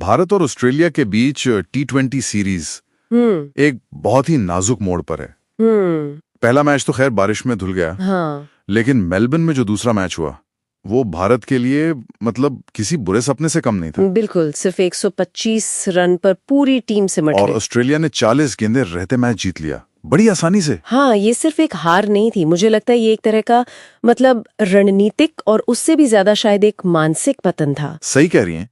भारत और ऑस्ट्रेलिया के बीच T20 series एक बहुत ही नाजुक मोड़ पर है। पहला मैच तो खैर बारिश में धुल गया। हाँ। लेकिन मेलबर्न में जो दूसरा मैच हुआ वो भारत के लिए मतलब किसी बुरे सपने से कम नहीं था। बिल्कुल, सिर्फ 125 रन पर पूरी टीम सिमट और गई। ऑस्ट्रेलिया ने 40 गेंदें रहते मैच जीत लिया बड़ी आसानी से। हाँ, ये सिर्फ एक हार नहीं थी, मुझे लगता है ये एक तरह का मतलब रणनीतिक और उससे भी ज्यादा शायद एक मानसिक पतन था। सही कह रही हैं।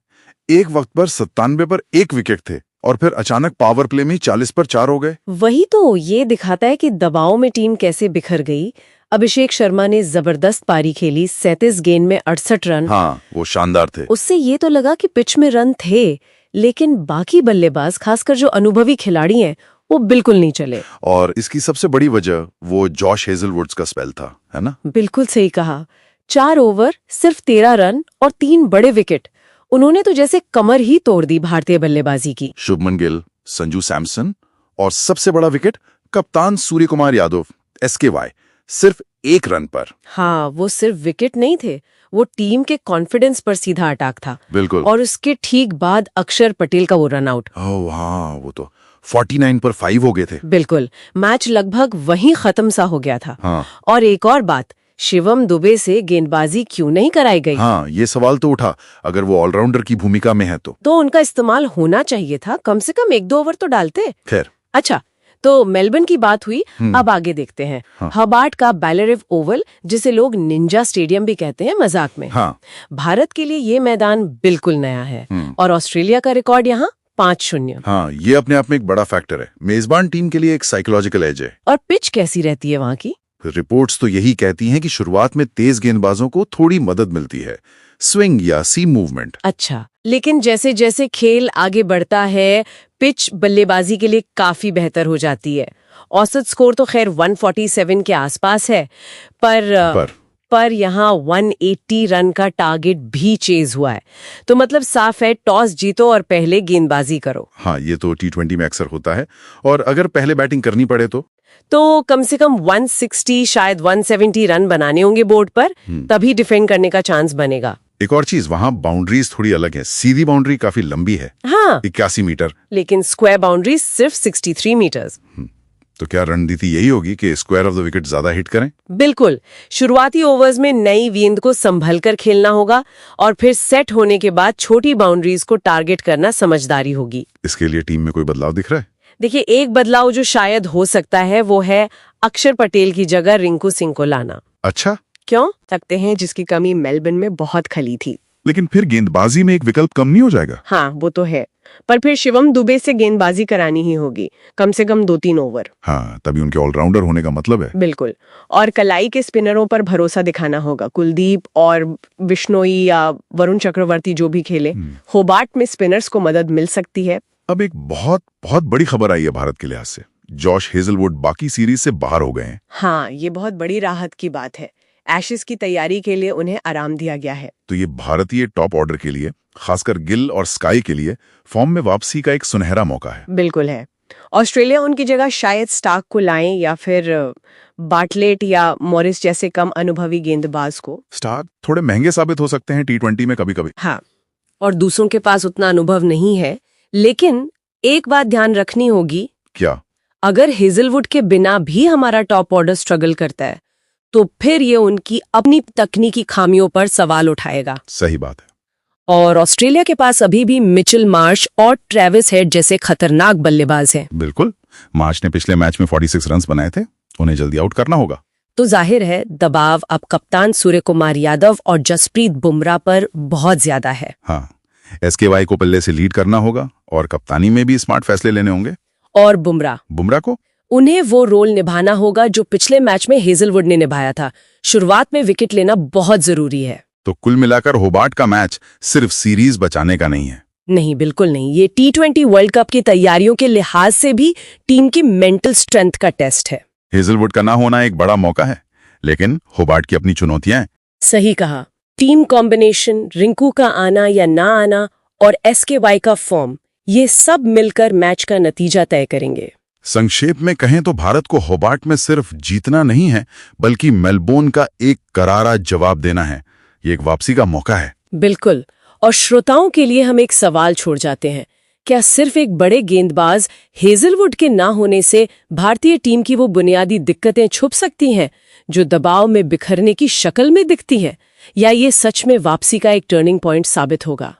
एक वक्त पर 97 पर 1 विकेट थे और फिर अचानक पावर प्ले में 40 पर 4 हो गए। वही तो ये दिखाता है कि दबाव में टीम कैसे बिखर गई। अभिषेक शर्मा ने जबरदस्त पारी खेली, 37 गेंद में 68 रन। हाँ, वो शानदार थे। उससे ये तो लगा कि पिच में रन थे, लेकिन बाकी बल्लेबाज खासकर जो अनुभवी खिलाड़ी हैं वो बिल्कुल नहीं चले। और इसकी सबसे बड़ी वजह वो जॉश हेजलवुड्स का स्पेल था, है ना? बिल्कुल सही कहा। 4 ओवर, सिर्फ 13 रन और 3 बड़े विकेट। उन्होंने तो जैसे कमर ही तोड़ दी भारतीय बल्लेबाजी की। शुभमन गिल, संजू सैमसन और सबसे बड़ा विकेट कप्तान सूर्य कुमार यादव SKY सिर्फ 1 रन पर। हाँ, वो सिर्फ विकेट नहीं थे, वो टीम के कॉन्फिडेंस पर सीधा अटैक था। बिल्कुल। और उसके ठीक बाद अक्षर पटेल का वो रन आउट। ओह हाँ, वो तो 49 पर 5 हो गए थे। बिल्कुल, मैच लगभग वहीं खत्म सा हो गया था। हाँ। और एक और बात, शिवम दुबे से गेंदबाजी क्यों नहीं कराई गई? हाँ, ये सवाल तो उठा। अगर वो ऑलराउंडर की भूमिका में है तो उनका इस्तेमाल होना चाहिए था, कम से कम 1-2 ओवर तो डालते। खैर। अच्छा, तो मेलबर्न की बात हुई, अब आगे देखते हैं। हाँ। हबार्ट का बैलरिव ओवल, जिसे लोग निंजा स्टेडियम भी कहते हैं मजाक में। हाँ। भारत के लिए ये मैदान बिल्कुल नया है और ऑस्ट्रेलिया का रिकॉर्ड यहाँ 5-0। हाँ, ये अपने आप में एक बड़ा फैक्टर है। मेजबान टीम के लिए एक साइकोलॉजिकल एज है। और पिच कैसी रहती है वहाँ की? रिपोर्ट्स तो यही कहती हैं कि शुरुआत में तेज गेंदबाजों को थोड़ी मदद मिलती है, स्विंग या सीम मूवमेंट। अच्छा, लेकिन जैसे जैसे खेल आगे बढ़ता है पिच बल्लेबाजी के लिए काफी बेहतर हो जाती है। औसत स्कोर तो खैर 147 के आसपास है, पर यहाँ 180 रन का टारगेट भी चेज हुआ है। तो मतलब साफ है, टॉस जीतो और पहले गेंदबाजी करो। हाँ, ये तो T20 में अक्सर होता है। और अगर पहले बैटिंग करनी पड़े तो कम से कम 160 शायद 170 रन बनाने होंगे बोर्ड पर, तभी डिफेंड करने का चांस बनेगा। एक और चीज, वहाँ बाउंड्रीज थोड़ी अलग है। सीधी बाउंड्री काफी लंबी है, हाँ, 81 मीटर। लेकिन स्क्वायर बाउंड्री सिर्फ 63 मीटर्स। तो क्या रणनीति यही होगी कि स्क्वायर ऑफ द विकेट ज्यादा हिट करें? बिल्कुल, शुरुआती ओवर्स में नई गेंद को संभल कर खेलना होगा और फिर सेट होने के बाद छोटी बाउंड्रीज को टारगेट करना समझदारी होगी। इसके लिए टीम में कोई बदलाव दिख रहा है? देखिए, एक बदलाव जो शायद हो सकता है वो है अक्षर पटेल की जगह रिंकू सिंह को लाना। अच्छा, क्यों? सकते हैं, जिसकी कमी मेलबर्न में बहुत खली थी। लेकिन फिर गेंदबाजी में एक विकल्प कम नहीं हो जाएगा? हाँ, वो तो है, पर फिर शिवम दुबे से गेंदबाजी करानी ही होगी, कम से कम 2-3 ओवर। हाँ, तभी उनके ऑलराउंडर होने का मतलब है। बिल्कुल, और कलाई के स्पिनरों पर भरोसा दिखाना होगा। कुलदीप और बिश्नोई या वरुण चक्रवर्ती जो भी खेले, होबार्ट में स्पिनर्स को मदद मिल सकती है। अब एक बहुत बहुत बड़ी खबर आई है भारत के लिहाज से। जॉश हेजलवुड बाकी सीरीज से बाहर हो गए हैं। हाँ, ये बहुत बड़ी राहत की बात है। एशेज की तैयारी के लिए उन्हें आराम दिया गया है। तो ये भारतीय टॉप ऑर्डर के लिए, खासकर गिल और स्काई के लिए फॉर्म में वापसी का एक सुनहरा मौका है। बिल्कुल है। ऑस्ट्रेलिया उनकी जगह शायद स्टार्क को लाएं या फिर बाटलेट या मॉरिस जैसे कम अनुभवी गेंदबाज को। स्टार्क थोड़े महंगे साबित हो सकते हैं T20 में कभी-कभी। हाँ, और दूसरों के पास उतना अनुभव नहीं है। लेकिन एक बात ध्यान रखनी होगी। क्या? अगर हेजलवुड के बिना भी हमारा टॉप ऑर्डर स्ट्रगल करता है तो फिर ये उनकी अपनी तकनीकी खामियों पर सवाल उठाएगा। सही बात है। और ऑस्ट्रेलिया के पास अभी भी मिचेल मार्श और ट्रेविस हेड जैसे खतरनाक बल्लेबाज हैं। बिल्कुल, मार्श ने पिछले मैच में 46 रन्स बनाए थे, उन्हें जल्दी आउट करना होगा। तो जाहिर है दबाव अब कप्तान सूर्य कुमार यादव और जसप्रीत बुमराह पर बहुत ज्यादा है। हाँ, SKY को पल्ले से लीड करना होगा और कप्तानी में भी स्मार्ट फैसले लेने होंगे। और बुमराह को उन्हें वो रोल निभाना होगा जो पिछले मैच में हेजलवुड ने निभाया था। शुरुआत में विकेट लेना बहुत जरूरी है। तो कुल मिलाकर होबार्ट का मैच सिर्फ सीरीज बचाने का नहीं है। नहीं, बिल्कुल नहीं। ये T20 वर्ल्ड कप की तैयारियों के लिहाज से भी टीम की मेंटल स्ट्रेंथ का टेस्ट है। हेजलवुड का ना होना एक बड़ा मौका है, लेकिन होबार्ट की अपनी चुनौतियां हैं। सही कहा। टीम कॉम्बिनेशन, रिंकू का आना या ना आना और SKY का फॉर्म, ये सब मिलकर मैच का नतीजा तय करेंगे। संक्षेप में कहें तो भारत को होबार्ट में सिर्फ जीतना नहीं है, बल्कि मेलबोर्न का एक करारा जवाब देना है। ये एक वापसी का मौका है। बिल्कुल, और श्रोताओं के लिए हम एक सवाल छोड़ जाते हैं, क्या सिर्फ एक बड़े गेंदबाज हेजलवुड के ना होने से भारतीय टीम की वो बुनियादी दिक्कतें छुप सकती हैं जो दबाव में बिखरने की शक्ल में दिखती हैं, या ये सच में वापसी का एक टर्निंग पॉइंट साबित होगा?